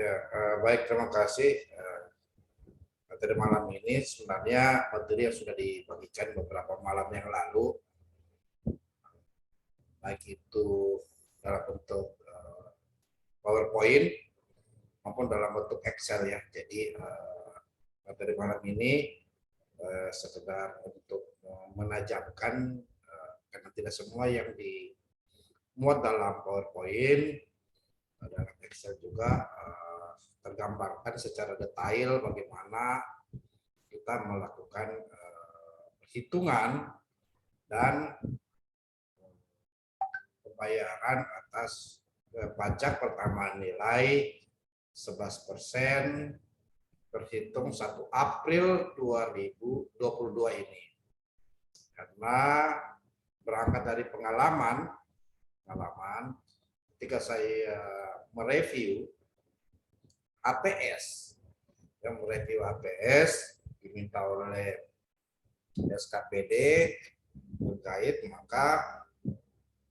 Ya, baik, terima kasih. Materi malam ini sebenarnya materi yang sudah dibagikan beberapa malam yang lalu, baik itu dalam bentuk PowerPoint maupun dalam bentuk Excel ya. Jadi materi malam ini sekedar untuk menajamkan karena tidak semua yang dimuat dalam PowerPoint, dalam Excel juga tergambarkan secara detail bagaimana kita melakukan perhitungan dan pembayaran atas pajak pertambahan nilai 11% terhitung 1 April 2022 ini. Karena berangkat dari pengalaman ketika saya mereview APS, diminta oleh SKPD terkait, maka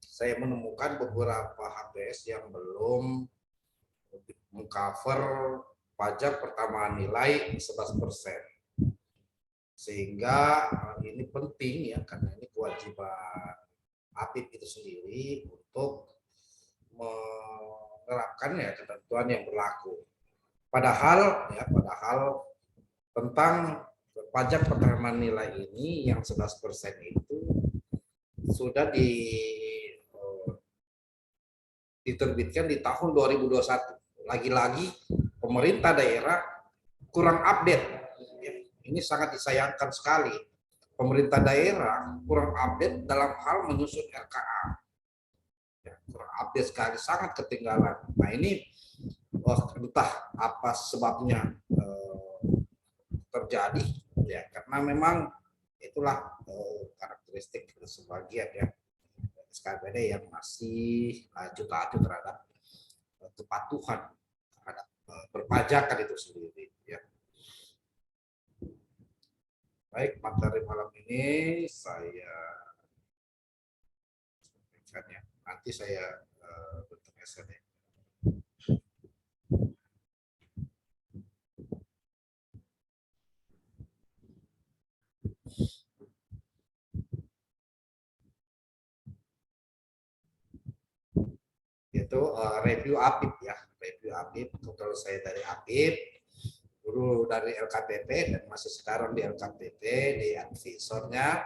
saya menemukan beberapa HPS yang belum mengcover pajak pertambahan nilai 11%. Sehingga ini penting ya, karena ini kewajiban APIP itu sendiri untuk menerapkan ya ketentuan yang berlaku. Padahal tentang pajak pertambahan nilai ini yang 11% itu sudah diterbitkan di tahun 2021. Lagi-lagi pemerintah daerah kurang update. Ini sangat disayangkan sekali. Pemerintah daerah kurang update dalam hal menyusun RKA. Ya, kurang update sekali, sangat ketinggalan. Nah ini entah apa sebabnya terjadi, ya karena memang itulah karakteristik sebagian ya SKPD yang masih acuh-acuh terhadap kepatuhan terhadap perpajakan itu sendiri ya. Baik, materi malam ini saya sampaikan ya. Nanti saya bentuk essay. Itu review APIP ya, review APIP. Kalau saya dari APIP, dulu dari LKPP dan masih sekarang di LKPP, di advisornya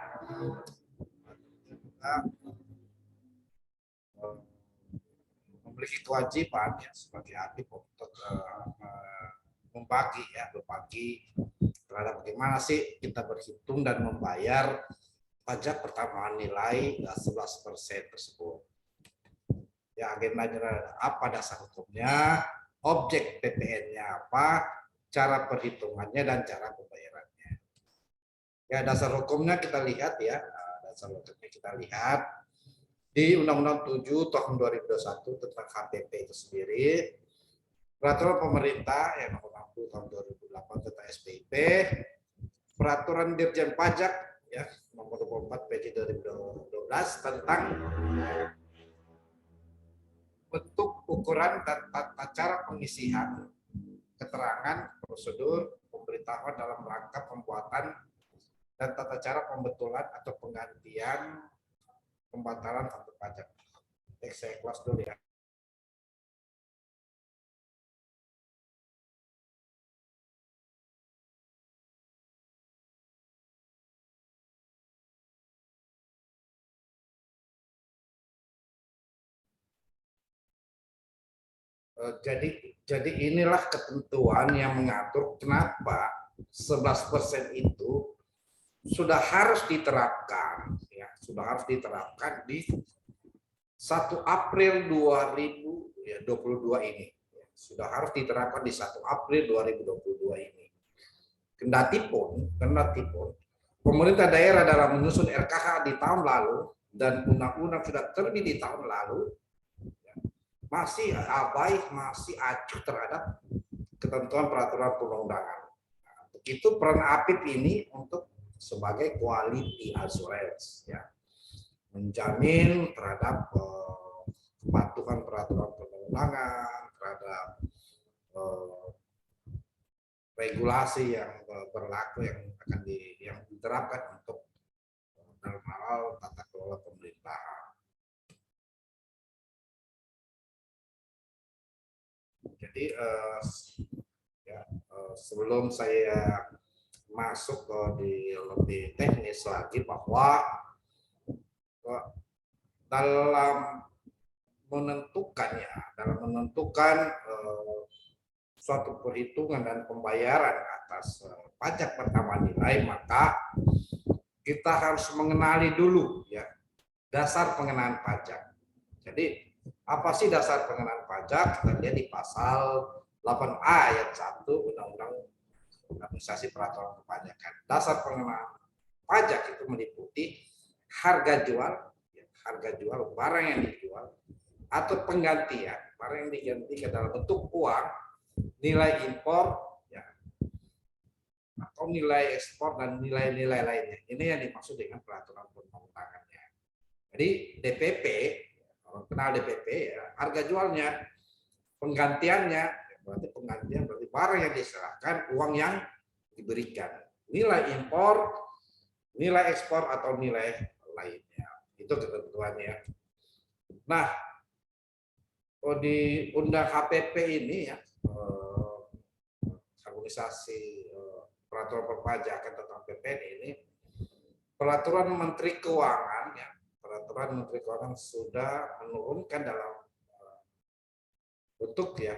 memiliki kewajiban ya sebagai APIP untuk berbagi terhadap bagaimana sih kita berhitung dan membayar pajak pertambahan nilai 11% tersebut. Ya, agendanya apa, dasar hukumnya, objek PPN-nya apa, cara perhitungannya, dan cara pembayarannya. Ya, dasar hukumnya kita lihat ya, di Undang-Undang 7 tahun 2021 tentang HPP itu sendiri, peraturan pemerintah yang nomor 60 tahun 2008 tentang SPIP, peraturan Dirjen Pajak ya nomor 24 PJ 2012 tentang bentuk, ukuran, dan tata cara pengisian keterangan prosedur pemberitahuan dalam rangka pembuatan dan tata cara pembetulan atau penggantian pembatalan faktur pajak. Saya kelas dulu ya. Jadi inilah ketentuan yang mengatur kenapa 11% itu sudah harus diterapkan ya, sudah harus diterapkan di 1 April 2022 ini. Sudah harus diterapkan di 1 April 2022 ini. Kendati pun pemerintah daerah dalam menyusun RKH di tahun lalu dan undang-undang sudah terbit di tahun lalu, masih abai, masih acuh terhadap ketentuan peraturan perundang-undangan. Begitu peran APIP ini untuk sebagai quality assurance, ya, menjamin terhadap kepatuhan peraturan perundang-undangan, terhadap eh, regulasi yang berlaku yang akan yang diterapkan untuk dalam hal tata kelola pemerintahan. Jadi sebelum saya masuk di lebih teknis lagi, bahwa dalam menentukan suatu perhitungan dan pembayaran atas pajak pertama nilai, maka kita harus mengenali dulu ya dasar pengenaan pajak. Jadi apa sih dasar pengenaan pajak? Kita lihat di pasal 8A ayat 1 Undang-Undang Administrasi Peraturan Perpajakan. Dasar pengenaan pajak itu meliputi harga jual barang yang dijual, atau penggantian barang yang digantikan dalam bentuk uang, nilai impor ya, atau nilai ekspor dan nilai-nilai lainnya. Ini yang dimaksud dengan peraturan perundang-undangannya. Jadi DPP, orang kenal DPP ya, harga jualnya, penggantiannya, berarti barang yang diserahkan, uang yang diberikan, nilai impor, nilai ekspor atau nilai lainnya. Itu ketentuannya. Nah, di undang HPP ini ya, harmonisasi peraturan perpajakan tentang PPN ini, peraturan Menteri Keuangan ya, peraturan Menteri Keuangan sudah menurunkan dalam bentuk ya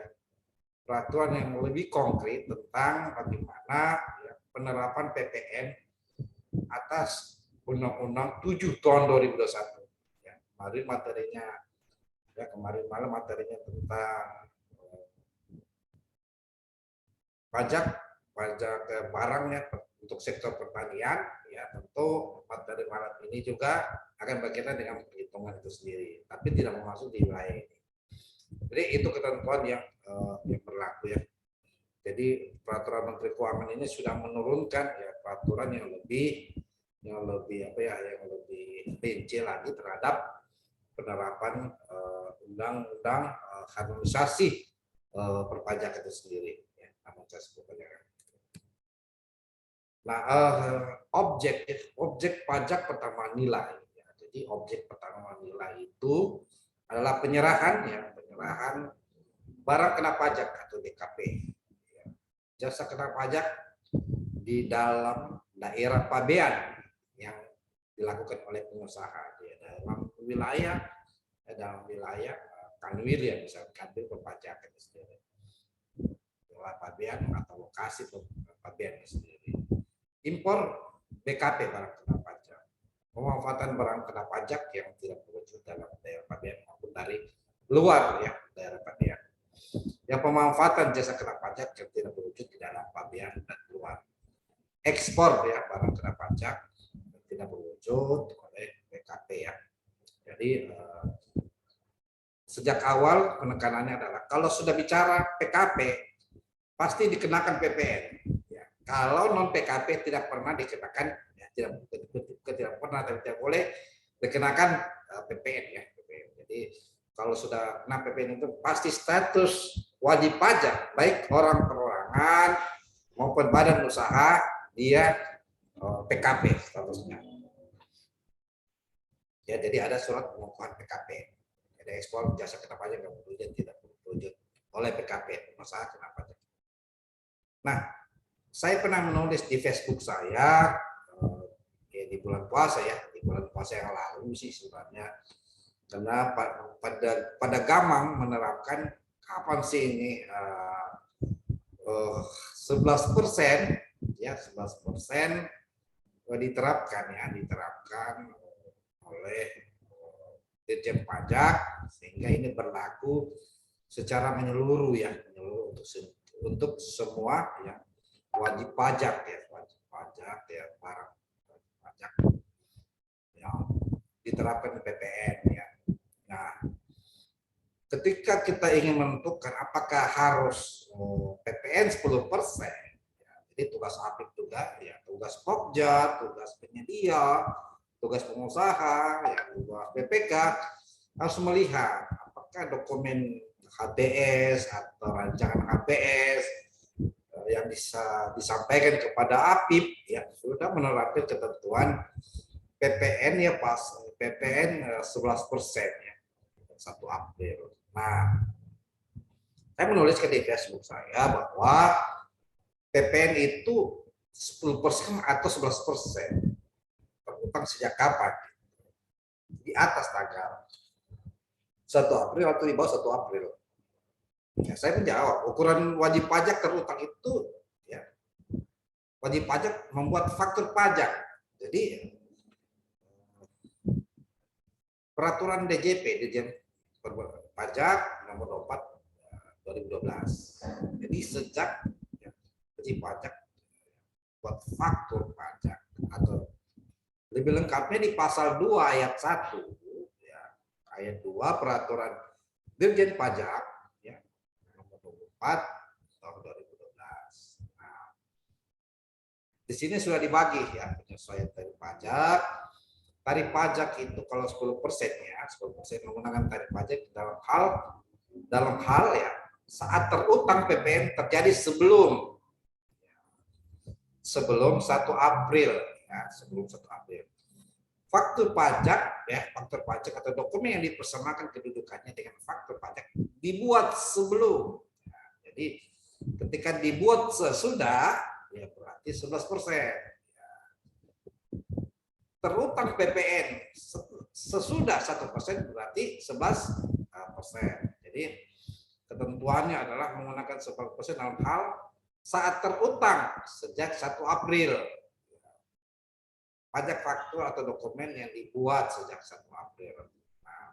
peraturan yang lebih konkret tentang bagaimana ya, penerapan PPN atas Undang-Undang 7 tahun 2021. Ya, kemarin malam materinya tentang pajak barangnya untuk sektor pertanian ya, tentu materi malam ini juga akan berkaitan dengan perhitungan itu sendiri, tapi tidak masuk di wilayah ini. Jadi itu ketentuan yang berlaku ya. Jadi peraturan Menteri Keuangan ini sudah menurunkan ya peraturan yang lebih rinci lagi terhadap penerapan undang-undang harmonisasi perpajakan itu sendiri. Ya, harmonisasi perpajakan. Nah, objek pajak pertama nilai. Ya, jadi objek pertama nilai itu adalah penyerahan barang kena pajak atau DKP. Ya, jasa kena pajak di dalam daerah pabean yang dilakukan oleh pengusaha di dalam wilayah kanwil ya, misalnya kanwil perpajakan sendiri, pabean atau lokasi pabean sendiri. Impor BKP barang kena pajak, pemanfaatan barang kena pajak yang tidak berwujud dalam daerah pabean maupun dari luar ya daerah pabean. Yang pemanfaatan jasa kena pajak yang tidak berwujud di dalam pabean dan luar. Ekspor ya barang kena pajak yang tidak berwujud oleh BKP ya. Jadi sejak awal penekanannya adalah kalau sudah bicara PKP pasti dikenakan PPN. Ya. Kalau non PKP tidak pernah dikenakan, ya, tidak pernah tapi tidak boleh dikenakan PPN ya. PPN. Jadi kalau sudah kena PPN itu pasti status wajib pajak, baik orang perorangan maupun badan usaha, dia PKP statusnya. Ya, jadi ada surat pengukuhan PKP. Ada ekspor jasa kena pajak yang berwujud tidak berwujud oleh PKP, usaha kena pajak. Nah, saya pernah menulis di Facebook saya di bulan puasa ya, di bulan puasa yang lalu sih sebenarnya, karena pada gamang menerapkan kapan sih ini 11% ya 11% diterapkan oleh Dirjen Pajak, sehingga ini berlaku secara menyeluruh ya, untuk semua ya wajib pajak ya barang pajak yang diterapkan PPN ya. Nah, ketika kita ingin menentukan apakah harus PPN 10%, ya, jadi tugas APIK juga ya, tugas Pokja, tugas penyedia, tugas pengusaha, ya, tugas BPK harus melihat apakah dokumen HTS atau rancangan HPS yang bisa disampaikan kepada APIP ya sudah menerapkan ketentuan PPN ya pas PPN 11% ya 1 April. Nah, saya menuliskan di Facebook saya bahwa PPN itu 10% atau 11% terutang sejak kapan? Di atas tanggal 1 April atau di bawah 1 April. Ya, saya menjawab, ukuran wajib pajak terutang itu ya, wajib pajak membuat faktur pajak. Jadi peraturan DJP, Dirjen Pajak nomor 4 2012. Jadi sejak ya, wajib pajak buat faktur pajak atau lebih lengkapnya di pasal 2 ayat 1 ya, ayat 2 peraturan Dirjen Pajak ya, nomor 24 tahun 2012. Nah, di sini sudah dibagi ya penyesuaian tarif pajak. Tarif pajak itu kalau 10% ya, 10% menggunakan tarif pajak dalam hal ya saat terutang PPN terjadi sebelum 1 April ya, sebelum 1 April. Faktur pajak ya, faktur pajak atau dokumen yang dipersamakan kedudukannya dengan faktur pajak dibuat sebelum. Nah, jadi ketika dibuat sesudah ya berarti 11%. Terutang PPN sesudah 1% berarti 11%. Jadi ketentuannya adalah menggunakan 11% dalam hal saat terutang sejak 1 April. Pajak faktur atau dokumen yang dibuat sejak 1 April. Nah,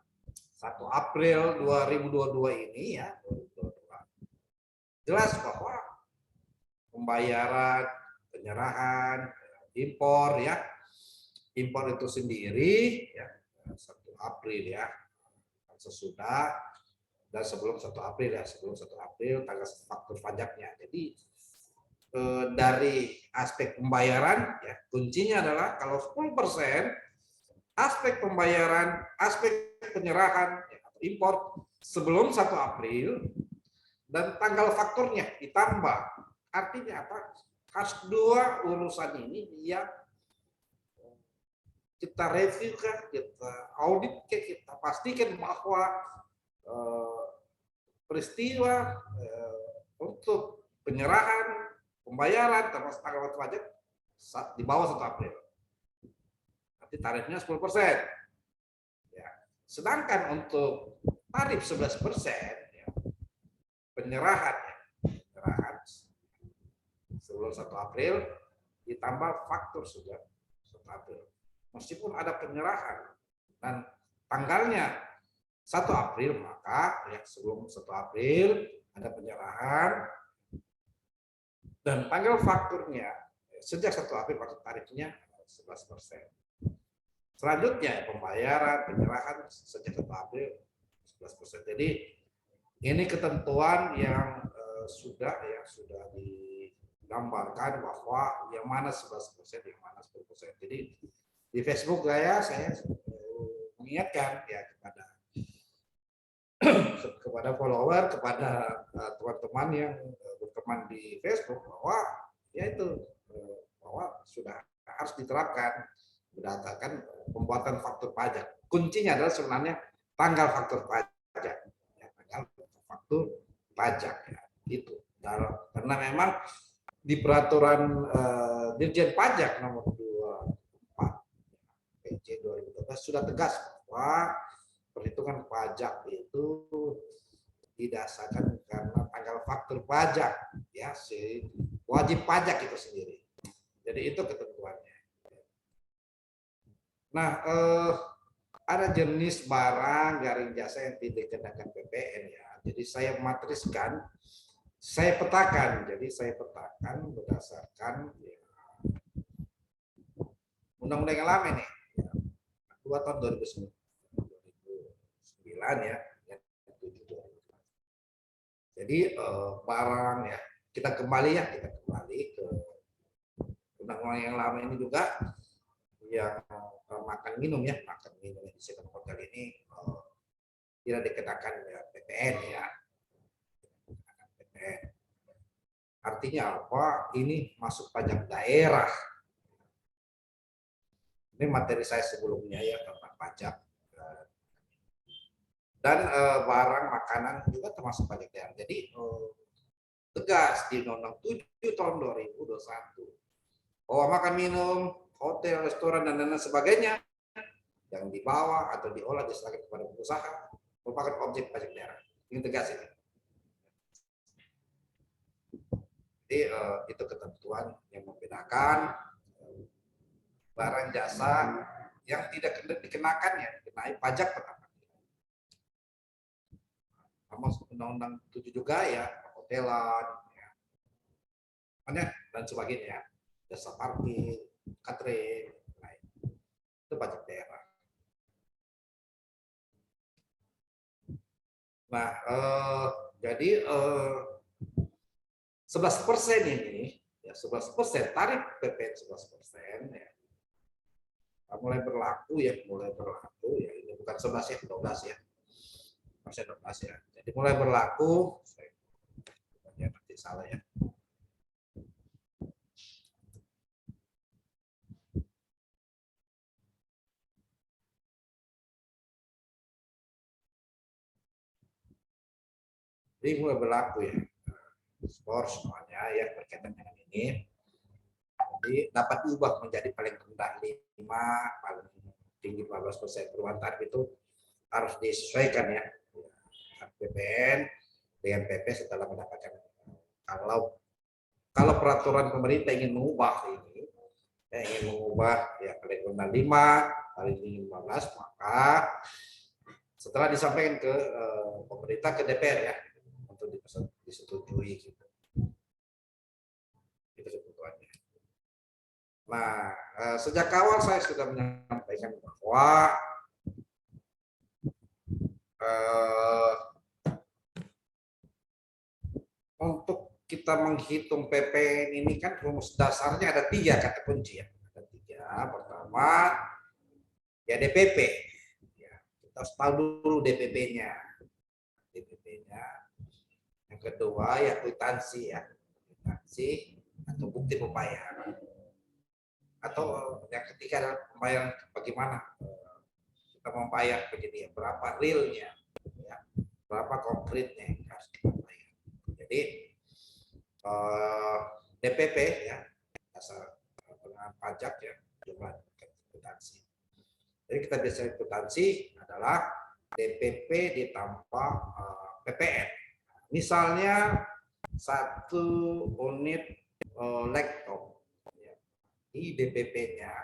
1 April 2022 ini ya, 2022. Jelas bahwa pembayaran, penyerahan, impor ya, impor itu sendiri ya 1 April ya sesudah dan sebelum 1 April ya sebelum 1 April tanggal faktur pajaknya. Jadi dari aspek pembayaran ya kuncinya adalah kalau 10% aspek pembayaran, aspek penyerahan ya, impor sebelum 1 April dan tanggal fakturnya ditambah. Artinya apa? Harus dua urusan ini yang kita review kan, kita audit kan, kita pastikan bahwa peristiwa untuk penyerahan, pembayaran termasuk tanggal pajak di bawah 1 April. Nanti tarifnya 10%. Ya. Sedangkan untuk tarif 11% ya, penyerahan sebelum 1 April ditambah faktur sudah 1 April. Meskipun ada penyerahan dan tanggalnya 1 April, maka ya sebelum 1 April ada penyerahan dan tanggal fakturnya sejak 1 April pada tarifnya 11%. Selanjutnya pembayaran, penyerahan sejak 1 April 11%. Jadi ini ketentuan yang sudah digambarkan bahwa yang mana 11%, yang mana 10%. Jadi di Facebook saya mengingatkan ya kepada follower, kepada teman-teman yang berteman di Facebook bahwa ya itu bahwa sudah harus diterapkan berdasarkan pembuatan faktur pajak. Kuncinya adalah sebenarnya tanggal faktur pajak, ya, tanggal faktur pajak ya, itu. Karena memang di peraturan Dirjen Pajak nomor 2012 sudah tegas bahwa perhitungan pajak itu didasarkan karena tanggal faktur pajak ya si wajib pajak itu sendiri. Jadi itu ketentuannya. Nah, ada jenis barang garing jasa yang tidak dikenakan PPN ya. Jadi saya matriskan, saya petakan. Jadi saya petakan berdasarkan ya, undang-undang yang lama ini. 2 tahun 2009 ya, jadi barang ya kita kembali ke undang-undang yang lama ini juga yang makan minum yang disediakan hotel ini tidak dikenakan ya, PPN ya. Artinya apa? Ini masuk pajak daerah. Ini materi saya sebelumnya ya tentang pajak. Dan barang makanan juga termasuk pajak daerah. Jadi tegas di Undang-Undang 7 tahun 2021 bahwa makan minum, hotel, restoran dan lain sebagainya yang dibawa atau diolah diserahkan kepada pengusaha merupakan objek pajak daerah. Ini tegas ini. Jadi itu ketentuan yang membedakan barang jasa yang tidak dikenakan ya dikenai pajak pertama. Termasuk Undang-Undang 7 juga ya, hotelan, ya, dan sebagainya, jasa parkir, catering, itu pajak daerah. Nah, jadi 11% ini, ya 11% tarif PPN 11% ya, mulai berlaku ya, ini bukan 11 ya, 12 ya, masih 12 ya. Jadi mulai berlaku, ya nanti salah ya. Jadi mulai berlaku ya, skor semuanya ya berkaitan dengan ini. Jadi dapat diubah menjadi paling rendah 5, paling tinggi 14%. Perubahan tarif itu harus disesuaikan ya. PPN dengan PP setelah mendapatkan. Kalau peraturan pemerintah ingin mengubah ini, ya paling rendah 5, paling tinggi 15, maka setelah disampaikan ke pemerintah, ke DPR ya, untuk disetujui gitu. Itu kebutuhannya. Nah, sejak awal saya sudah menyampaikan bahwa untuk kita menghitung PPN ini kan rumus dasarnya ada 3 kata kunci ya. Ada 3. Pertama ya DPP. Ya, kita harus tahu dulu DPP-nya. Yang kedua ya kwitansi ya. Kwitansi atau bukti pembayaran. Atau yang ketiga adalah pembayaran bagaimana kita membayar begini ya, berapa realnya ya, berapa konkretnya yang harus kita bayar. Jadi DPP ya, dasar pengenaan pajak ya, jumlah kwitansi. Jadi kita biasa kwitansi adalah DPP ditambah PPN. Misalnya 1 unit laptop ya, di DPP-nya,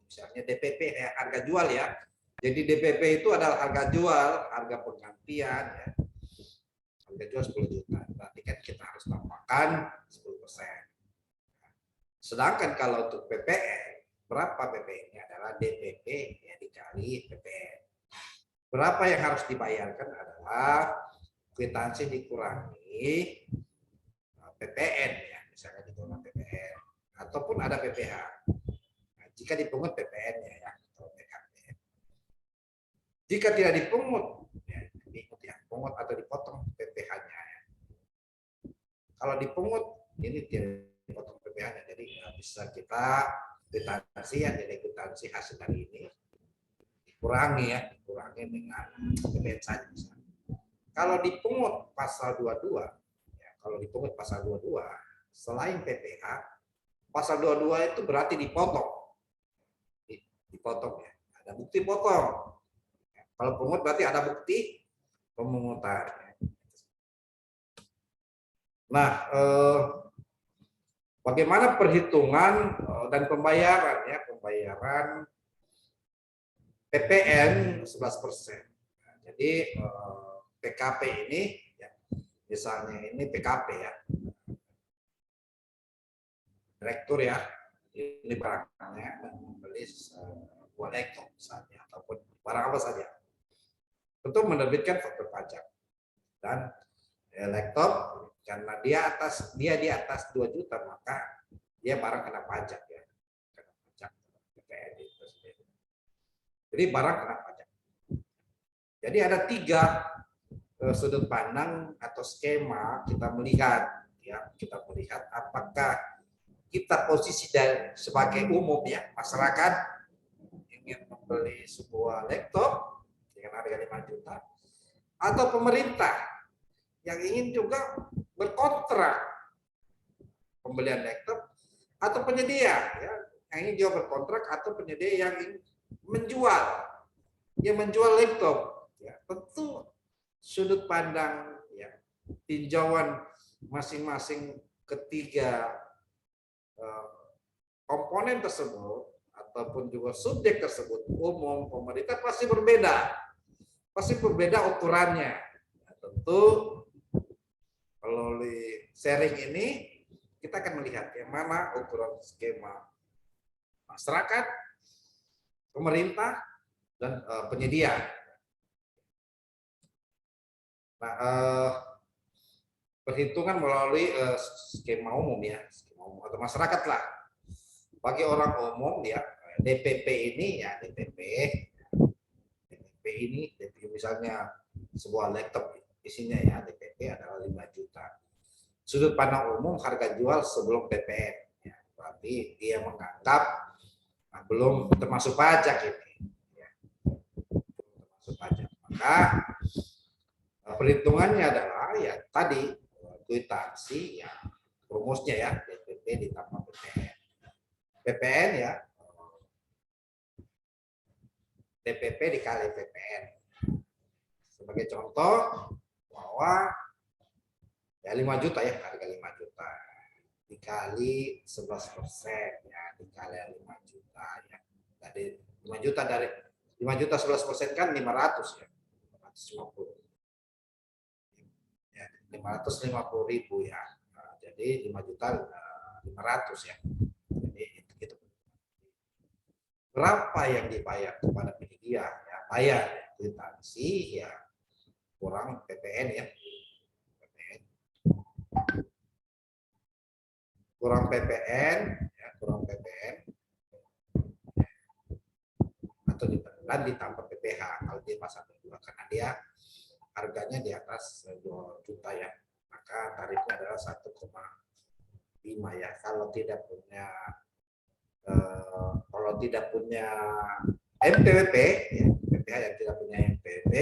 misalnya DPP harga jual ya. Jadi DPP itu adalah harga jual, harga penggantian ya. Harga jual 10 juta. Berarti kan kita harus tambahkan 10%. Sedangkan kalau untuk PPN, berapa PPN-nya adalah DPP yang dikali PPN. Berapa yang harus dibayarkan adalah kwitansi dikurangi PPN ya, misalnya dikurangi PPN ataupun ada PPh. Nah, jika dipungut PPN-nya ya atau PKP. Jika tidak dipungut, ya, pungut atau dipotong PPh-nya. Ya. Kalau dipungut, ini tidak dipotong PPh-nya, jadi bisa kita kwitansi ya, jadi kwitansi hasil dari ini dikurangi ya, dikurangi dengan PPN saja misalnya. Kalau dipungut pasal 22, ya, kalau dipungut pasal 22, selain PPh, pasal 22 itu berarti dipotong. Dipotong ya, ada bukti potong. Kalau pungut berarti ada bukti pemungutan. Nah, bagaimana perhitungan dan pembayaran ya, pembayaran PPN 11%. Nah, jadi PKP ini, ya, misalnya ini PKP ya, direktur ya, ini barangnya membeli buah laptop misalnya ataupun barang apa saja, tentu menerbitkan faktur pajak dan laptop karena dia di atas 2 juta maka dia barang kena pajak ya, kena pajak PPN itu sendiri. Jadi barang kena pajak. Jadi ada 3 sudut pandang atau skema kita melihat ya kita melihat apakah kita posisi dari sebagai umum ya masyarakat ingin membeli sebuah laptop dengan harga 5 juta atau pemerintah yang ingin juga berkontrak pembelian laptop atau penyedia ya yang ingin juga berkontrak atau penyedia yang ingin menjual laptop ya tentu sudut pandang ya tinjauan masing-masing ketiga komponen tersebut ataupun juga subjek tersebut umum pemerintah pasti berbeda ukurannya ya, tentu kalau di sharing ini kita akan melihat yang mana ukuran skema masyarakat pemerintah dan penyedia. Nah, perhitungan melalui skema umum ya, skema umum atau masyarakat lah. Bagi orang umum ya, DPP ini ya DPP ini misalnya sebuah laptop isinya ya DPP adalah 5 juta. Sudut pandang umum harga jual sebelum PPN. Ya, berarti dia menganggap belum termasuk pajak ini. Ya, termasuk pajak. Maka perhitungannya adalah ya tadi kwitansi ya rumusnya ya DPP ditambah PPN. PPN ya DPP dikali PPN. Sebagai contoh bahwa ya 5 juta ya harga 5 juta dikali 11% ya dikali 5 juta ya. Dari 5 juta dari 5 juta 11% kan 500 ya. 550. Ya, 550.000 ya. Nah, jadi 5 juta 500 ya. Jadi itu. Berapa yang dibayar kepada penyedia ya bayar kwitansi ya kurang PPN ya. Kurang PPN ya, kurang PPN atau ditambah PPH kalau dia pasar berdua karena dia harganya di atas 2 juta ya maka tarifnya adalah 1,5 ya kalau tidak punya MPWP ya, PPH yang tidak punya MPWP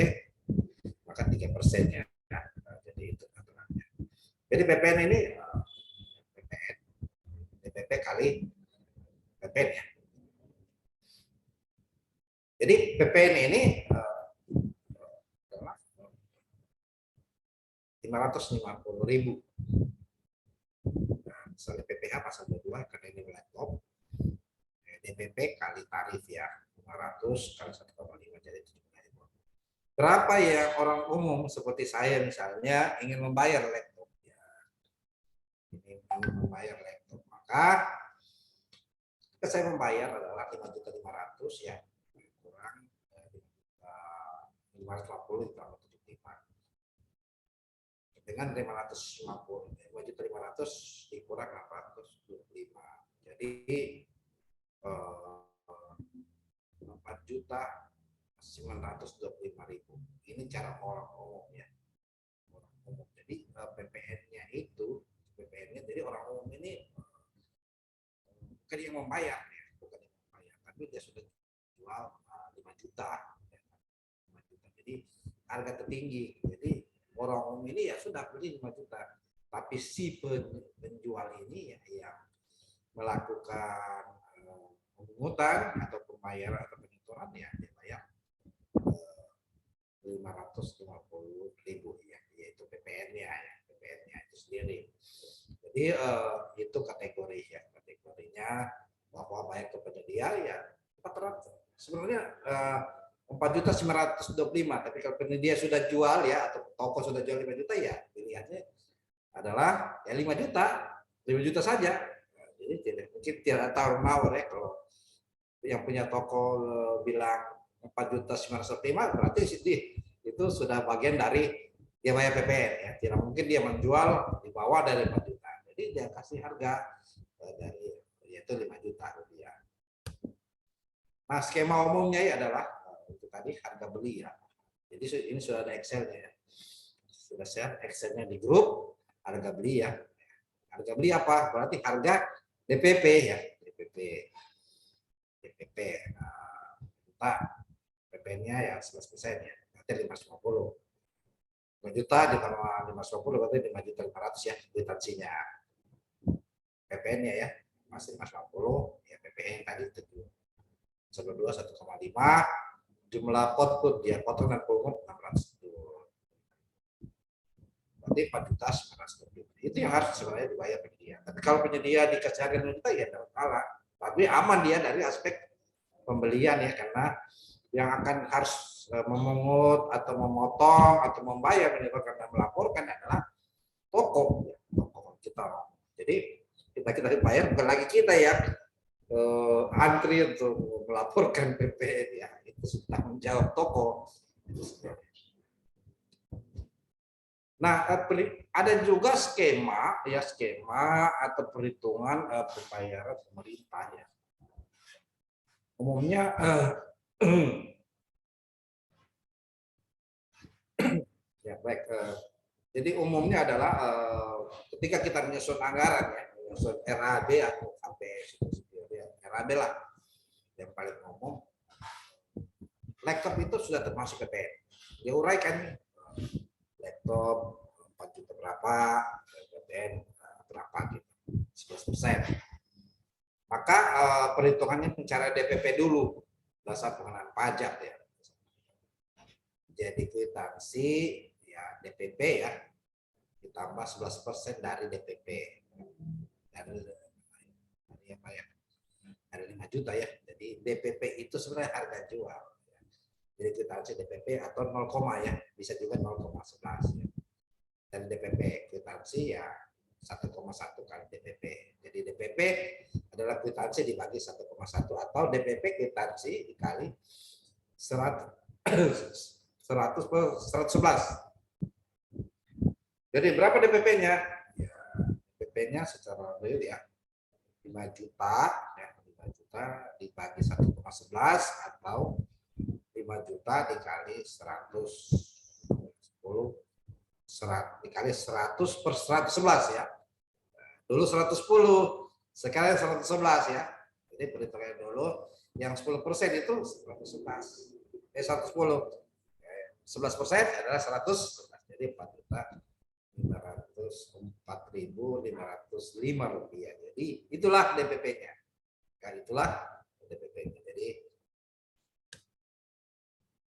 maka 3% ya. Nah, jadi itu aturannya. Jadi PPN ini DPP kali PPN ya. Jadi PPN ini adalah 550.000. Nah, misalnya PPH pasal 22 karena ini laptop, DPP kali tarif ya 500 kali 1,5 jadi 75.000. Berapa ya orang umum seperti saya misalnya ingin membayar laptop ya. Ingin membayar laptop maka saya membayar adalah 5.500.000 ya kurang 550 ditambah 75 dengan 5.500 dikurang 825 jadi 4.925.000 ini cara orang umum ya orang umum jadi PPN-nya itu PPN-nya jadi orang umum ini bukan yang membayar ya bukan yang membayar tapi dia sudah jual 5 juta ya, 5 juta jadi harga tertinggi jadi orang umum ini ya sudah beli 5 juta tapi si penjual ini ya yang melakukan pemungutan atau pembayaran atau penyetoran ya dia bayar 550.000 ya yaitu PPN-nya ya PPN-nya itu sendiri jadi itu kategori ya kategorinya bahwa bayar ke penyedia ya 400 sebenarnya 4.925 tapi kalau penyedia sudah jual ya atau toko sudah jual 5 juta ya pilihannya adalah ya 5 juta saja jadi mungkin tidak tahu nawar ya kalau yang punya toko bilang 4.905 berarti itu sudah bagian dari dia bayar PPN ya tidak mungkin dia menjual di bawah dari 4 juta jadi dia kasih harga dari yaitu 5 juta rupiah. Nah skema umumnya ya adalah itu tadi harga beli ya jadi ini sudah ada Excel-nya ya sudah share Excel-nya di grup harga beli ya Harga beli apa? Berarti harga DPP ya, DPP. DPP. Nah, juta PP-nya ya 11% ya, berarti 550. 5 juta ditambah 550 berarti 5.500.000 ya kwitansinya. PPN-nya ya masih 550 ya, PPN tadi itu 1,2 1,5, jumlah pot dia potong dan pungut 600 itu. Berarti 4.900.000 itu yang harus sebenarnya dibayar penyedia. Tapi kalau penyedia dikasih harga 2 juta ya tidak masalah, tapi aman dia dari aspek pembelian ya, karena yang akan harus memungut atau memotong atau membayar menyebabkan dan melaporkan adalah toko ya, toko kita. Jadi kita bayar bukan lagi kita ya antri untuk melaporkan PPN ya, itu sudah menjawab toko. Nah, ada juga skema ya, skema atau perhitungan pembayaran pemerintah ya. Umumnya ya baik. Jadi umumnya adalah ketika kita menyusun anggaran ya, menyusun RAB atau KPS, RAB lah yang paling umum. Laptop itu sudah termasuk PPN. Dia uraikan nih, laptop 4 juta berapa, PPN berapa gitu, 11%. Maka perhitungannya cara DPP dulu, dasar pengenaan pajak ya. Jadi kwitansi ya DPP ya, ditambah 11% dari DPP. Dari apa ya? Dari 5 juta ya. Jadi DPP itu sebenarnya harga jual. Jadi kwitansi DPP atau 0, ya, bisa juga 0,11 ya. Dan DPP kwitansi ya 1,1 kali DPP. Jadi DPP adalah kwitansi dibagi 1,1 atau DPP kwitansi dikali 100 per 111. Jadi berapa DPP-nya? Ya, DPP-nya secara real ya 5 juta ya, 5 juta dibagi 1,11 atau 5 juta dikali 110 dikali 100 per 111 ya. Dulu 110, sekarang 111 ya. Jadi perhitungannya dulu yang 10% itu 111. 110. 11% adalah 100, jadi 4.505 rupiah. Jadi itulah DPP-nya. Nah, itulah DPP-nya.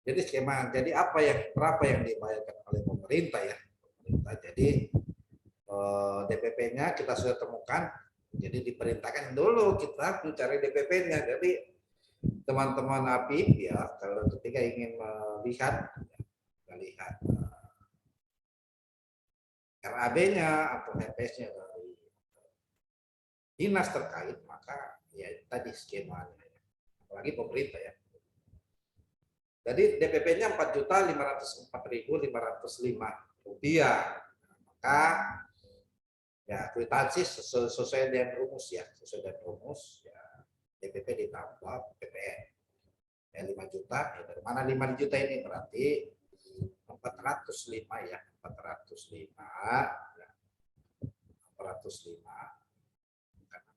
Jadi skema, jadi berapa yang dibayarkan oleh pemerintah ya? Pemerintah. Jadi DPP-nya kita sudah temukan. Jadi diperintahkan dulu kita mencari DPP-nya. Jadi teman-teman APIP ya, kalau ketika ingin melihat RAB-nya atau HPS-nya dari dinas terkait, maka ya tadi skemanya, apalagi pemerintah ya. Jadi DPP-nya 4.504.505 rupiah. Maka ya kwitansi sesuai dengan rumus ya, sesuai dengan rumus ya, DPP ditambah PPN. Ya 5 juta, ya dari mana 5 juta ini? Berarti 405 ya, 405 karena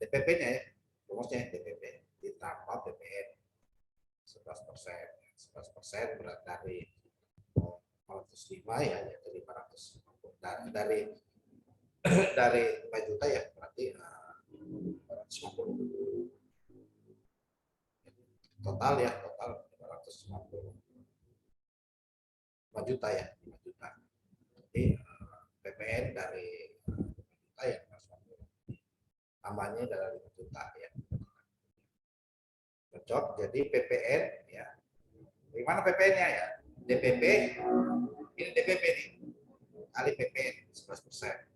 DPP-nya ya, rumusnya DPP ditambah PPN 11%, berat dari 405 ya, yaitu 550 dan dari 5 juta ya, berarti 450 total ya, total 550 5 juta ya, 5 juta. Jadi PPN dari 5 juta ya, 550 tambahnya dari 5 juta ya. Cocok. Jadi PPN ya, di mana PPN-nya ya? DPP, ini DPP nih, kali PPN 11%.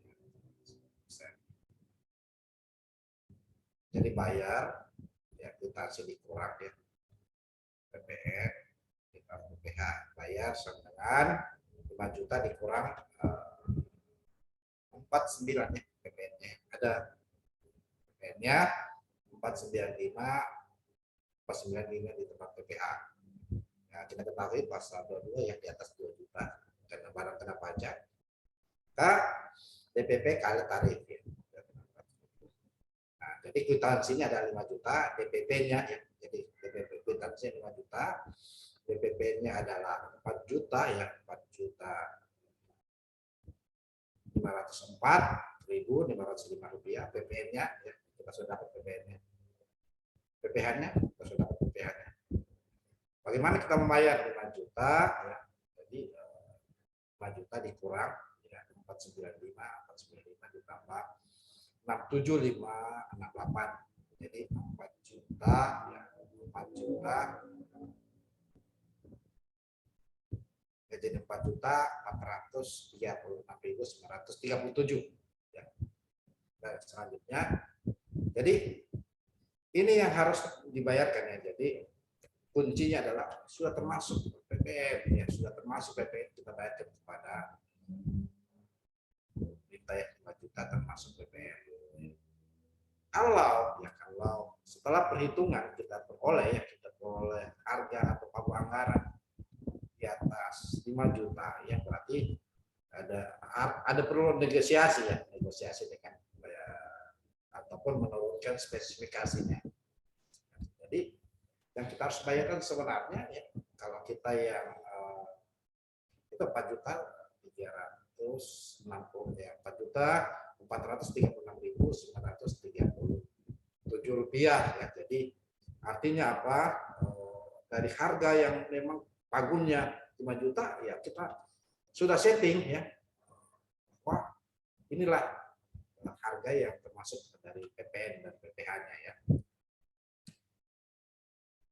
Jadi bayar ya, kwitansi dikurang ya, PPN ditambah PPH, bayar sama dengan 5 juta dikurang 49 ya, PPN-nya ada, PPN-nya 495 di tempat PPH. Nah, kita ketahui pasal 22 yang di atas 2 juta karena barang kena pajak. Maka DPP kali tarif ya. Jadi kwitansinya ada 5 juta, DPP-nya ya. Jadi DPP kwitansinya 5 juta, DPP-nya adalah 4 juta ya, 4.504.505 rupiah. PPN-nya ya, kita sudah dapat PPN-nya. PPH-nya kita sudah dapat PPH-nya. Bagaimana kita membayar 5 juta ya. Jadi 5 juta dikurang ya 495 ditambah 67568. Jadi 4 juta ya, 4 juta ya, jadi 4.436.937 ya. Dan selanjutnya jadi ini yang harus dibayarkan ya. Jadi kuncinya adalah sudah termasuk PPN ya, sudah termasuk PPN kita bayarkan kepada kita ya, 5 juta termasuk PPN. Kalau setelah perhitungan kita peroleh harga atau pagu anggaran di atas 5 juta ya, berarti ada perlu negosiasi dengan ataupun menurunkan spesifikasinya. Jadi yang kita harus bayarkan sebenarnya ya, kalau kita yang itu 4 juta 360 ya, 4 juta 436.937 rupiah ya. Jadi artinya apa? Dari harga yang memang pagunnya 5 juta ya, kita sudah setting ya. Wah, inilah harga yang termasuk dari PPN dan PPH-nya ya.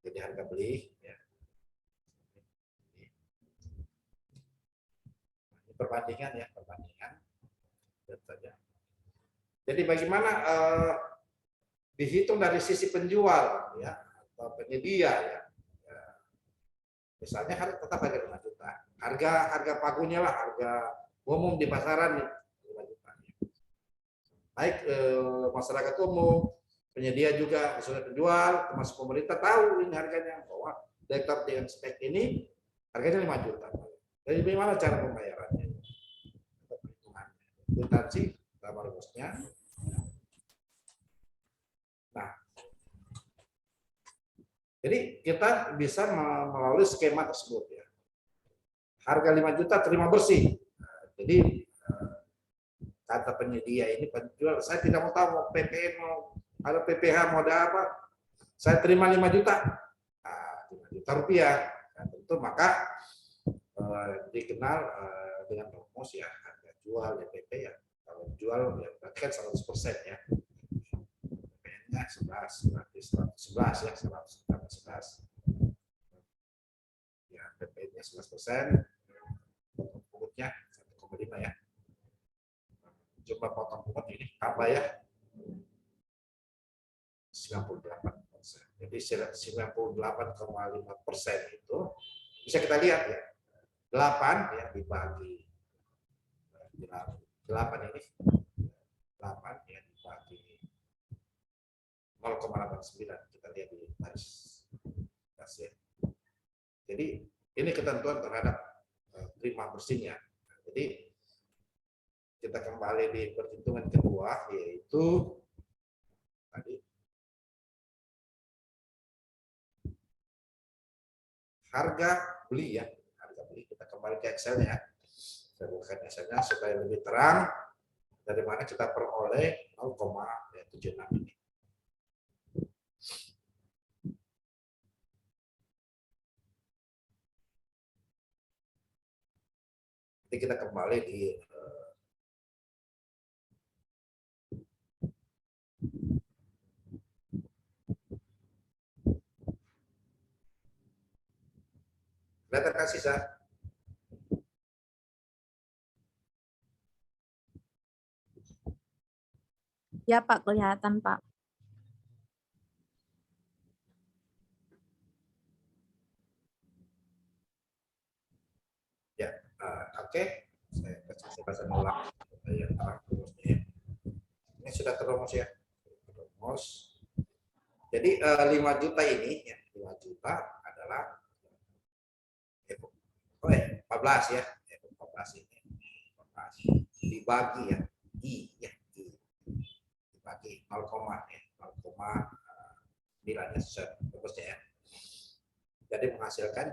Jadi harga beli ya. Ini perbandingan ya, perbandingan. Jadi bagaimana dihitung dari sisi penjual ya atau penyedia ya. Misalnya harga tetap harga 5 juta. Harga pagunya lah, harga umum di pasaran 5 juta. Baik masyarakat umum, penyedia juga, sudah penjual, termasuk pemerintah tahu ini harganya, bahwa detektor dengan spek ini harganya 5 juta. Jadi bagaimana cara pembayarannya? Kwitansi sama rumusnya. Nah, jadi kita bisa melalui skema tersebut ya. Harga 5 juta terima bersih. Jadi kata penyedia ini, penjual, saya tidak mau tahu mau PPN, mau ada PPH, mau ada apa, saya terima 5 juta, 5 juta rupiah. Nah, tentu maka dikenal dengan rumus ya, harga jual DPP ya. Kalau jual ya berarti kan 100% ya. PPN-nya 11 ya, 111. Ya, PPN-nya 11%, pungut-pungutnya 1,5 ya. Jumlah potong pungut ini tambah ya 98%. Jadi 98,5% itu bisa kita lihat ya. 8 ya dibagi 8 ini 8 ya dibagi 0,89, kita lihat di garis ya. Jadi ini ketentuan terhadap terima bersihnya. Jadi kita kembali di perhitungan kedua, yaitu tadi harga beli ya, harga beli. Kita kembali ke Excel-nya. Saya buka Excel-nya supaya lebih terang dari mana kita peroleh 0,76 ini. Jadi kita kembali di kelihatan kasih sah. Ya Pak, kelihatan Pak. Ya, oke. Saya kasih ulang. Ini sudah terumus ya. Terumus. Jadi 5 juta ini, ya, 5 juta adalah 14 ya. 14 ini. 14 dibagi ya. I ya. I. Dibagi 0, ya. 0, nilainya seharusnya ya. Jadi menghasilkan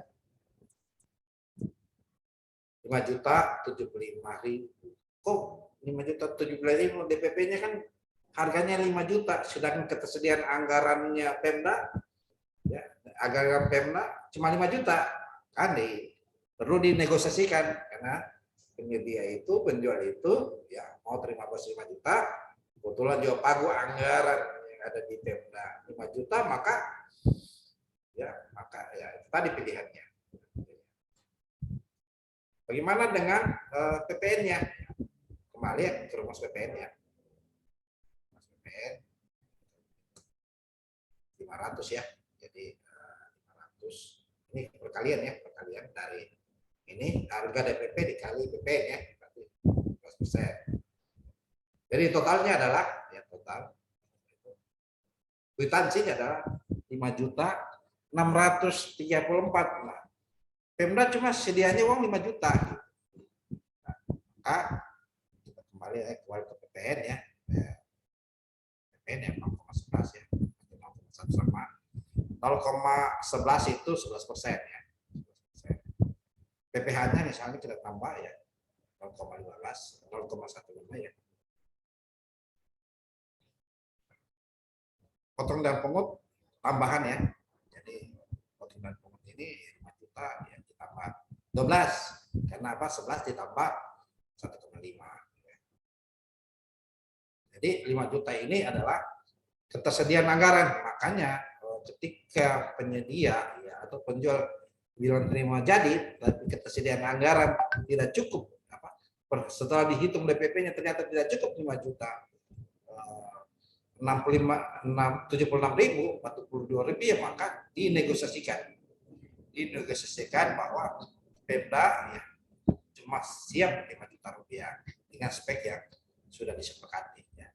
5.075.000. Kok 5.075.000 DPP-nya kan harganya 5 juta, sedangkan ketersediaan anggarannya Pemda ya, anggaran Pemda cuma 5 juta. Kan perlu dinegosiasikan karena penyedia itu, penjual itu ya mau terima bos 5 juta, kebetulan juga pagu anggaran yang ada di Pemda 5 juta, maka ya tadi pilihannya. Bagaimana dengan PPN-nya? Kembali ya ke rumus PPN-nya. PPN 500 ya. Jadi 500 ini perkalian ya, perkalian dari ini harga DPP dikali PPN ya, berarti 12%. Jadi totalnya adalah ya total kwitansinya adalah 5.634. Nah, Pemda cuma sedianya uang 5 juta. Nah, kita kembali ke PPN ya. PPN ya 0,11 ya. 0,1 sama 0,11 itu 11% ya. PPH-nya misalnya kita tambah ya 0,15, 0,15 ya. Potong dan pungut tambahan ya. Jadi potong dan pungut ini 5 juta ya ditambah 12. Karena apa? 11 ditambah 1,5. Jadi 5 juta ini adalah ketersediaan anggaran. Makanya ketika penyedia ya, atau penjual bilang terima jadi, tapi ketersediaan anggaran tidak cukup. Setelah dihitung DPP-nya ternyata tidak cukup 5 juta. 76.000, 42.000 ya, maka dinegosiasikan bahwa Pemda ya, cuma siap 5 juta rupiah dengan spek yang sudah disepakati ya.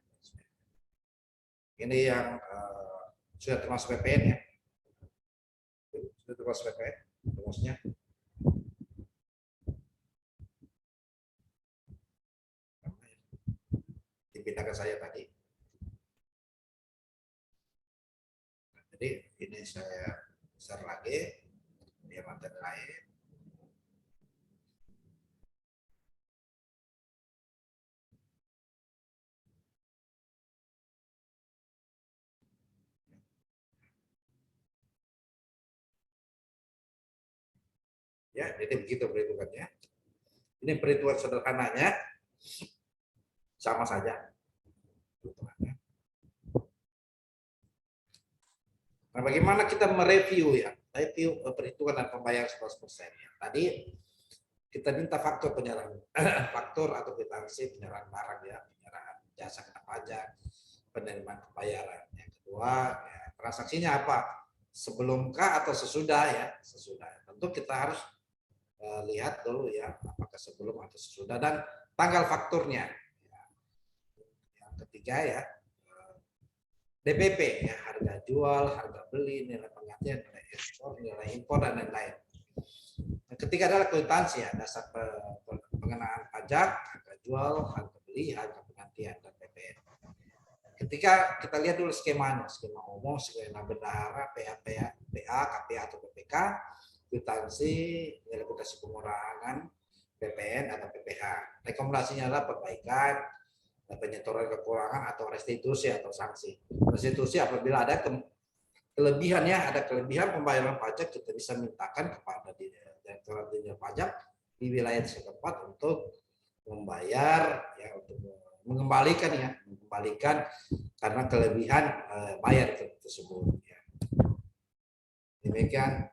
Ini yang sudah termasuk PPN ya, sudah termasuk PPN rumusnya. Dipindahkan saya tadi. Jadi ini saya share lagi dia materi lain. Ya, jadi begitu perhitungannya. Ini perhitungan sederhananya sama saja. Nah, bagaimana kita mereview ya? Review perhitungan dan pembayaran 11% ya. Tadi kita minta faktor penyerahan faktor atau kwitansi penyerahan barang ya, penyerahan jasa kena pajak, penerimaan pembayaran. Yang kedua, ya, transaksinya apa? Sebelumkah atau sesudah ya? Sesudah. Tentu kita harus lihat dulu ya, apakah sebelum atau sesudah, dan tanggal fakturnya. Yang ketiga ya, DPP ya, harga jual, harga beli, nilai penggantian, nilai impor dan lain-lain. Yang ketiga adalah kwitansi ya, dasar pengenaan pajak, harga jual, harga beli, harga penggantian dan PPN. Ketika kita lihat dulu skemanya, skema umum, skema bendahara, PA, KPA atau PPK, kwitansi, nilai kwitansi pengurangan, PPN atau PPH. Rekomendasinya adalah perbaikan, penyetoran kekurangan atau restitusi atau sanksi. Restitusi apabila ada kelebihan ya, ada kelebihan pembayaran pajak, kita bisa mintakan kepada Direktorat Jenderal Pajak di wilayah setempat untuk membayar ya, untuk mengembalikan karena kelebihan bayar tersebut ya. Demikian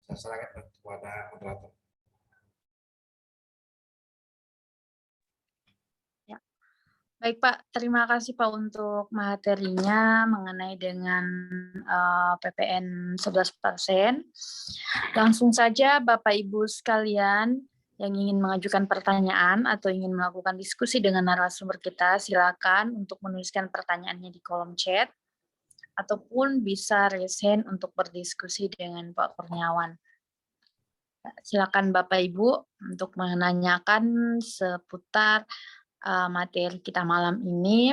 saya serahkan kepada moderator. Baik Pak, terima kasih Pak untuk materinya mengenai dengan PPN 11%. Langsung saja Bapak Ibu sekalian yang ingin mengajukan pertanyaan atau ingin melakukan diskusi dengan narasumber kita, silakan untuk menuliskan pertanyaannya di kolom chat ataupun bisa raise hand untuk berdiskusi dengan Pak Kurniawan. Silakan Bapak Ibu untuk menanyakan seputar materi kita malam ini.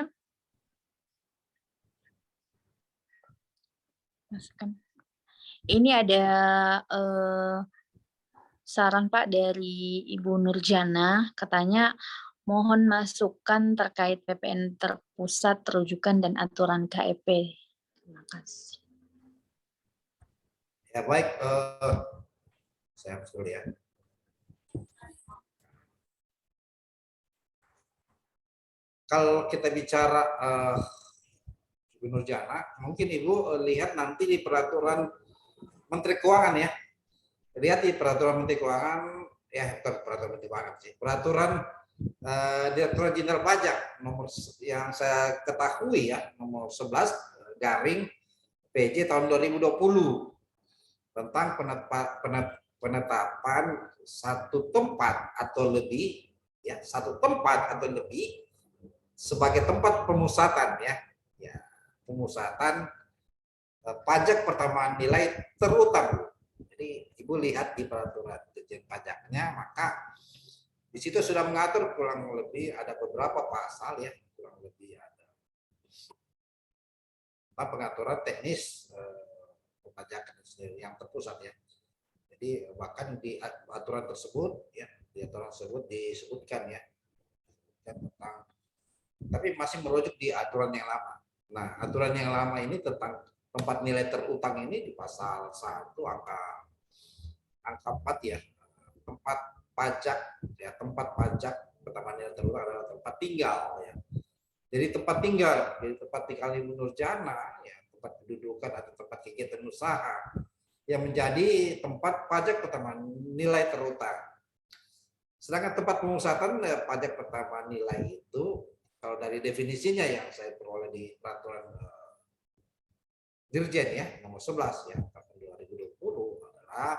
Ini ada saran Pak dari Ibu Nurjana, katanya mohon masukan terkait PPN terpusat, terujukan, dan aturan KEP. Terima kasih. Ya baik, saya harus dulu ya. Kalau kita bicara Ibu Nurjana, mungkin Ibu lihat nanti di peraturan Menteri Keuangan ya. Lihat di peraturan Menteri Keuangan, ya bukan peraturan Menteri Keuangan sih, peraturan Direktur Jenderal Pajak nomor yang saya ketahui ya, nomor 11 garing PJ tahun 2020 tentang penetapan satu tempat atau lebih ya, satu tempat atau lebih sebagai tempat pemusatan ya, pemusatan pajak pertambahan nilai terutang. Jadi Ibu lihat di peraturan Dirjen Pajaknya, maka di situ sudah mengatur kurang lebih ada beberapa pasal ya, kurang lebih ada pengaturan teknis perpajakan yang terpusat ya. Jadi bahkan di aturan tersebut ya, di aturan tersebut disebutkan ya tentang, tapi masih merujuk di aturan yang lama. Nah, aturan yang lama ini tentang tempat nilai terutang ini di pasal 1 angka 4 ya, tempat pajak ya, tempat pajak pertambahan nilai terutang adalah tempat tinggal ya. Jadi tempat tinggal Ibu Nurjana ya, tempat kedudukan atau tempat kegiatan usaha yang menjadi tempat pajak pertambahan nilai terutang. Sedangkan tempat pemusatan pajak pertambahan nilai itu kalau dari definisinya yang saya peroleh di peraturan Dirjen ya nomor 11 ya tahun 2020 adalah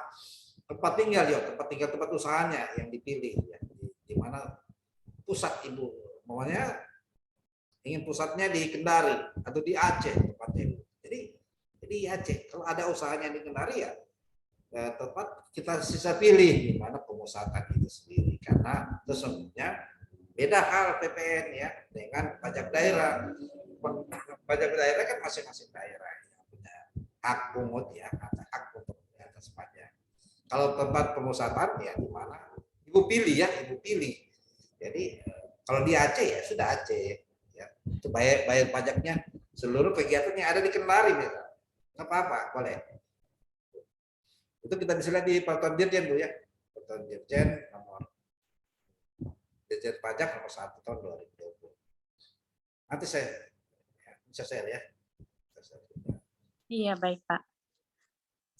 tempat tinggal ya, tempat usahanya yang dipilih ya, di mana pusat Ibu, maunya ingin pusatnya di Kendari atau di Aceh tempatnya Ibu. Jadi di Aceh kalau ada usahanya di Kendari ya tempat kita sisa pilih di mana pemusatan itu sendiri, karena sesungguhnya beda hal PPN ya dengan pajak daerah. Pajak daerah kan masing-masing daerah yang punya hak pungut ya, ada hak untuk atas pajak. Kalau tempat pemusatan ya di mana Ibu pilih ya, Ibu pilih. Jadi kalau di Aceh ya sudah Aceh ya, itu bayar pajaknya seluruh kegiatan yang ada di Kendari misalnya. Nggak apa-apa, boleh. Itu kita bisa lihat di peraturan Dirjen Bu ya. Peraturan Dirjen nomor Dirjen Pajak nomor 1 tahun 2020. Nanti saya bisa share ya. Iya, baik Pak.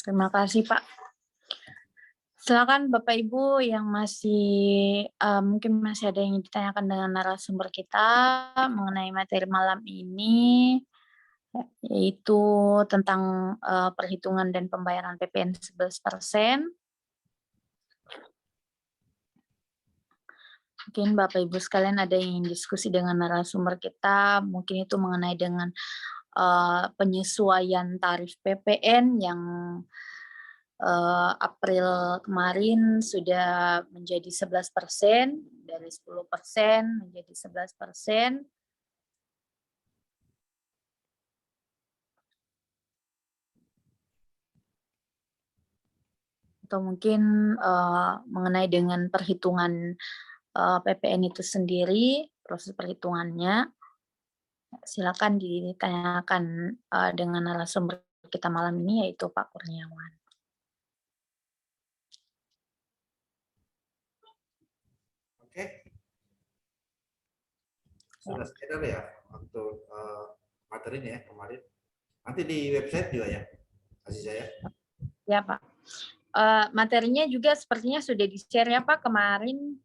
Terima kasih Pak. Silakan Bapak Ibu yang masih mungkin masih ada yang ditanyakan dengan narasumber kita mengenai materi malam ini, yaitu tentang perhitungan dan pembayaran PPN 11%. Mungkin Bapak Ibu sekalian ada yang ingin diskusi dengan narasumber kita, mungkin itu mengenai dengan penyesuaian tarif PPN yang April kemarin sudah menjadi 11%, dari 10% menjadi 11%. Atau mungkin mengenai dengan perhitungan PPN itu sendiri, proses perhitungannya, silakan ditanyakan dengan narasumber kita malam ini, yaitu Pak Kurniawan. Oke. Sudah schedule ya untuk materinya ya kemarin. Nanti di website juga ya, kasih saya. Ya Pak. Materinya juga sepertinya sudah di-share ya Pak kemarin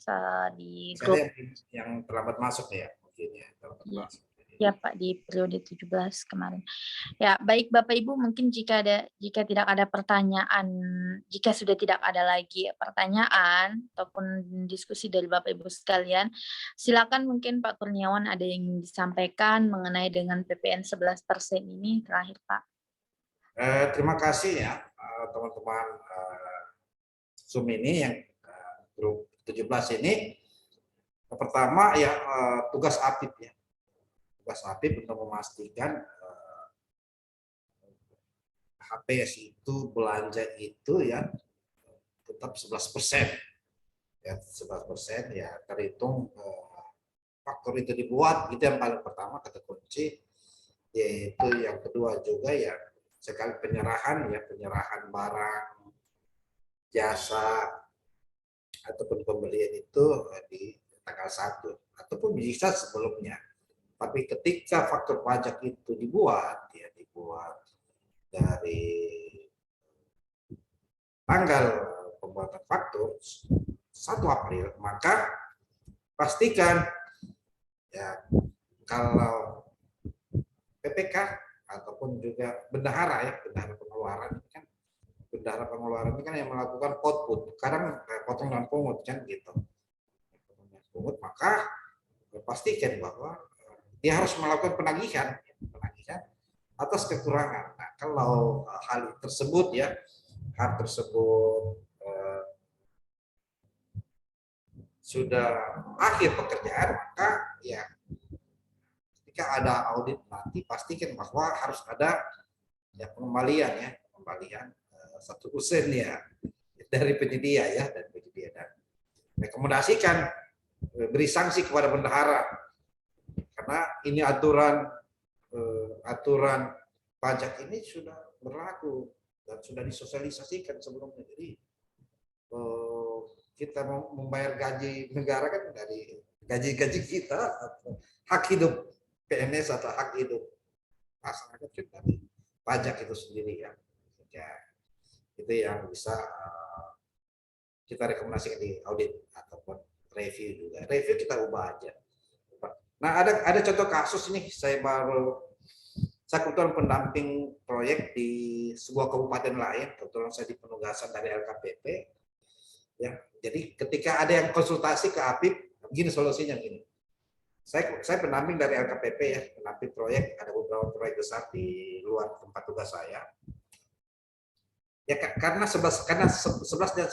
di grup. Yang terlambat masuk ya, mungkin ya terlambat masuk. Ya Pak, di periode 17 kemarin. Ya, baik Bapak Ibu, mungkin jika tidak ada pertanyaan, jika sudah tidak ada lagi pertanyaan ataupun diskusi dari Bapak Ibu sekalian, silakan mungkin Pak Kurniawan ada yang disampaikan mengenai dengan PPN 11% ini terakhir Pak. Terima kasih ya teman-teman Zoom ini yang grup 17 ini. Pertama ya tugas APIP ya. Tugas APIP untuk memastikan HPS itu belanja itu ya tetap 11%. Ya 11% ya terhitung faktor itu dibuat, itu yang paling pertama kata kunci. Yaitu yang kedua juga ya sekali penyerahan barang, jasa ataupun pembelian itu di tanggal 1 ataupun bisa sebelumnya. Tapi ketika faktur pajak itu dibuat dari tanggal pembuatan faktur 1 April, maka pastikan ya kalau PPK ataupun juga bendahara bendahara pengeluaran ini kan yang melakukan output, kadang potong dan pungut kan gitu. Pungut, maka pastikan bahwa dia harus melakukan penagihan atas kekurangan. Nah, kalau hal tersebut sudah akhir pekerjaan, maka ya ketika ada audit nanti pastikan bahwa harus ada ya pengembalian 1% ya dari penyedia dan rekomendasikan beri sanksi kepada bendahara karena ini aturan pajak ini sudah berlaku dan sudah disosialisasikan sebelumnya. Jadi kita mau membayar gaji negara kan dari gaji kita atau hak hidup PNS atau hak hidup masyarakat kita pajak itu sendiri ya. Itu yang bisa kita rekomendasikan di audit ataupun review juga. Review kita ubah aja. Nah, ada contoh kasus ini saya kebetulan pendamping proyek di sebuah kabupaten lain, kebetulan saya di penugasan dari LKPP. Ya, jadi ketika ada yang konsultasi ke APIP, begini solusinya gini. Saya pendamping dari LKPP ya, pendamping proyek, ada beberapa proyek besar di luar tempat tugas saya. Ya karena 11 dan 10%,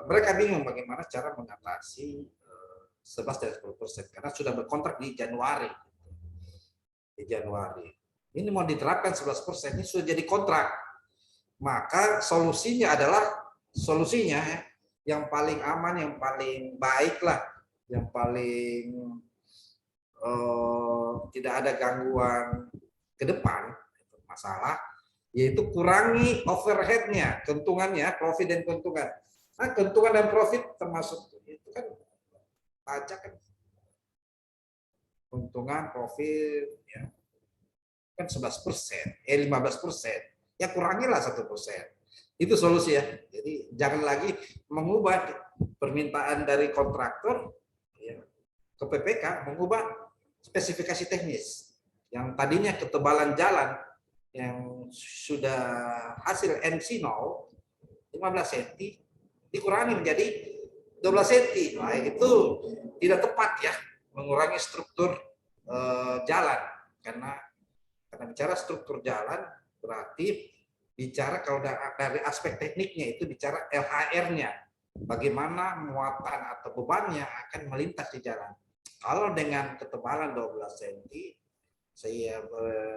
mereka bingung bagaimana cara mengatasi 11 dan 10% karena sudah berkontrak di Januari. Ini mau diterapkan 11%, ini sudah jadi kontrak. Maka solusinya yang paling aman, yang paling baik lah, yang paling tidak ada gangguan ke depan masalah, yaitu kurangi overhead-nya, keuntungannya, profit dan keuntungan. Nah, keuntungan dan profit termasuk itu kan pajak kan. Keuntungan, profit ya kan 11%, 15%. Ya kurangilah 1%. Itu solusi ya. Jadi jangan lagi mengubah permintaan dari kontraktor ya, ke PPK, mengubah spesifikasi teknis. Yang tadinya ketebalan jalan yang sudah hasil NC0 15 cm dikurangi menjadi 12 cm. Nah, itu tidak tepat ya, mengurangi struktur jalan karena bicara struktur jalan berarti bicara kalau dari aspek tekniknya itu bicara LHR-nya, bagaimana muatan atau bebannya akan melintas di jalan. Kalau dengan ketebalan 12 cm, saya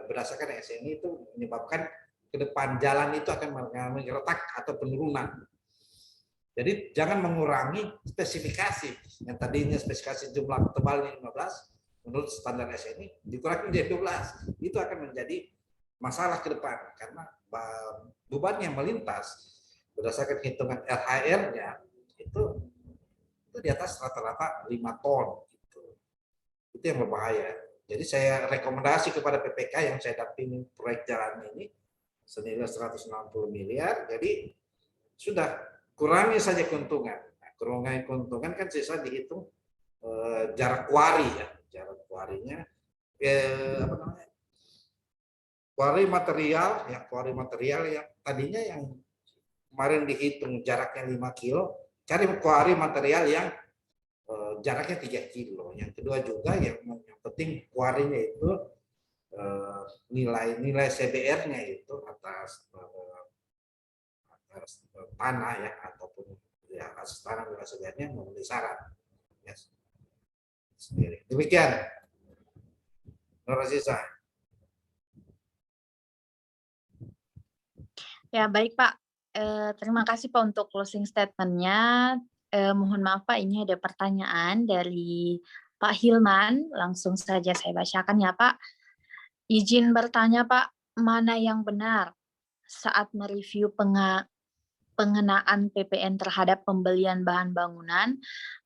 berdasarkan SNI itu menyebabkan ke depan jalan itu akan mengalami retak atau penurunan. Jadi jangan mengurangi spesifikasi yang tadinya spesifikasi jumlah tebalnya 15 menurut standar SNI dikurangi menjadi 12. Itu akan menjadi masalah ke depan karena beban yang melintas berdasarkan hitungan LHR-nya itu di atas rata-rata 5 ton gitu. Itu yang berbahaya. Jadi saya rekomendasi kepada PPK yang saya dampingi proyek jalan ini senilai 160 miliar. Jadi sudah kurangi saja keuntungan. Nah, kurangi keuntungan kan sisa dihitung jarak kuari ya, jarak kuarinya kuari material yang tadinya yang kemarin dihitung jaraknya 5 kilo, cari kuari material yang jaraknya 3 kilo. Yang kedua juga yang penting kuarinya itu nilai CBR-nya itu atas tanah ya ataupun ya atas tanah nilai CBR-nya memenuhi syarat ya, sendiri. Demikian. Terima kasih. Ya, baik Pak. Terima kasih Pak untuk closing statement-nya. Mohon maaf Pak, ini ada pertanyaan dari Pak Hilman. Langsung saja saya bacakan ya Pak. Izin bertanya Pak, mana yang benar saat mereview pengenaan PPN terhadap pembelian bahan bangunan,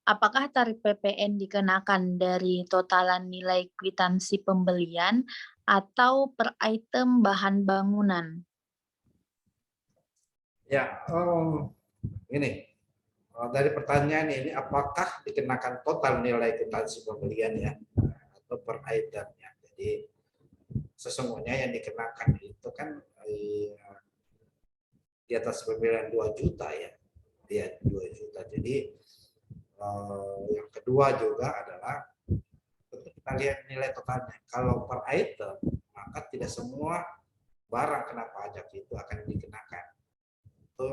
apakah tarif PPN dikenakan dari totalan nilai kwitansi pembelian atau per item bahan bangunan? Ya, ini dari pertanyaan ini apakah dikenakan total nilai kwitansi pembelian ya atau per itemnya. Jadi sesungguhnya yang dikenakan itu kan di atas pembelian 2 juta ya. Ya, 2 juta. Jadi yang kedua juga adalah tentu kita lihat nilai totalnya. Kalau per item, maka tidak semua barang kena pajak itu akan dikenakan. Itu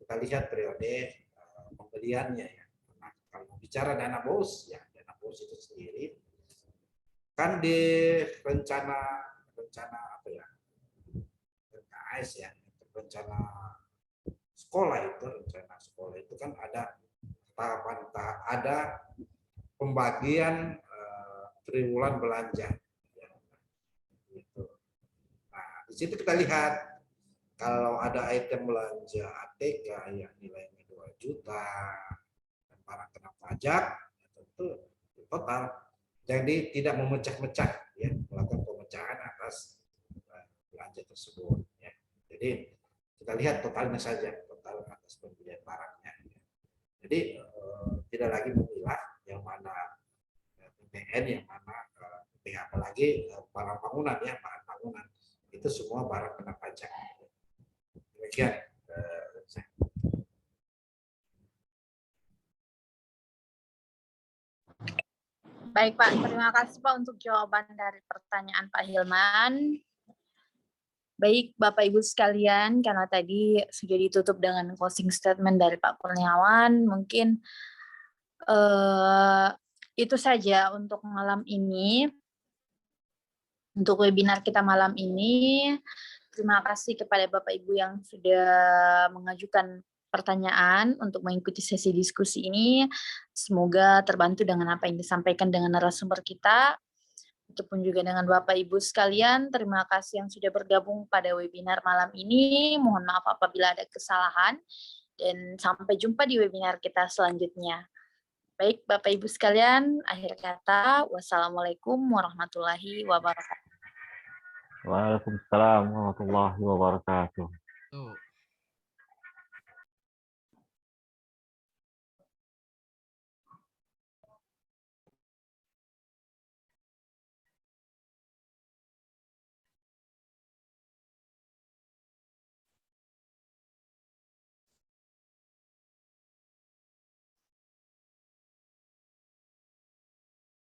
kita lihat periode pembeliannya ya. Nah, kalau bicara dana bos, ya dana bos itu sendiri kan di rencana apa ya, RKS ya, rencana sekolah itu kan ada tahapan ada pembagian triwulan belanja. Ya, gitu. Nah, di situ kita lihat kalau ada item belanja ATK yang nilainya 2 juta dan barang kena pajak, ya tentu total. Jadi tidak memecah-mecah ya, melakukan pemecahan atas belanja tersebut ya. Jadi kita lihat totalnya saja, total atas pembelian barangnya. Jadi tidak lagi memilah yang mana PPN, yang mana PPH, apalagi barang bangunan ya, bahan bangunan itu semua barang kena pajak. Demikian. Baik Pak, terima kasih Pak untuk jawaban dari pertanyaan Pak Hilman. Baik Bapak Ibu sekalian, karena tadi sudah ditutup dengan closing statement dari Pak Kurniawan, mungkin itu saja untuk malam ini, untuk webinar kita malam ini. Terima kasih kepada Bapak Ibu yang sudah mengajukan pertanyaan untuk mengikuti sesi diskusi ini. Semoga terbantu dengan apa yang disampaikan dengan narasumber kita. Ataupun juga dengan Bapak Ibu sekalian, terima kasih yang sudah bergabung pada webinar malam ini. Mohon maaf apabila ada kesalahan, dan sampai jumpa di webinar kita selanjutnya. Baik Bapak Ibu sekalian, akhir kata, wassalamualaikum warahmatullahi wabarakatuh. Waalaikumsalam warahmatullahi wabarakatuh.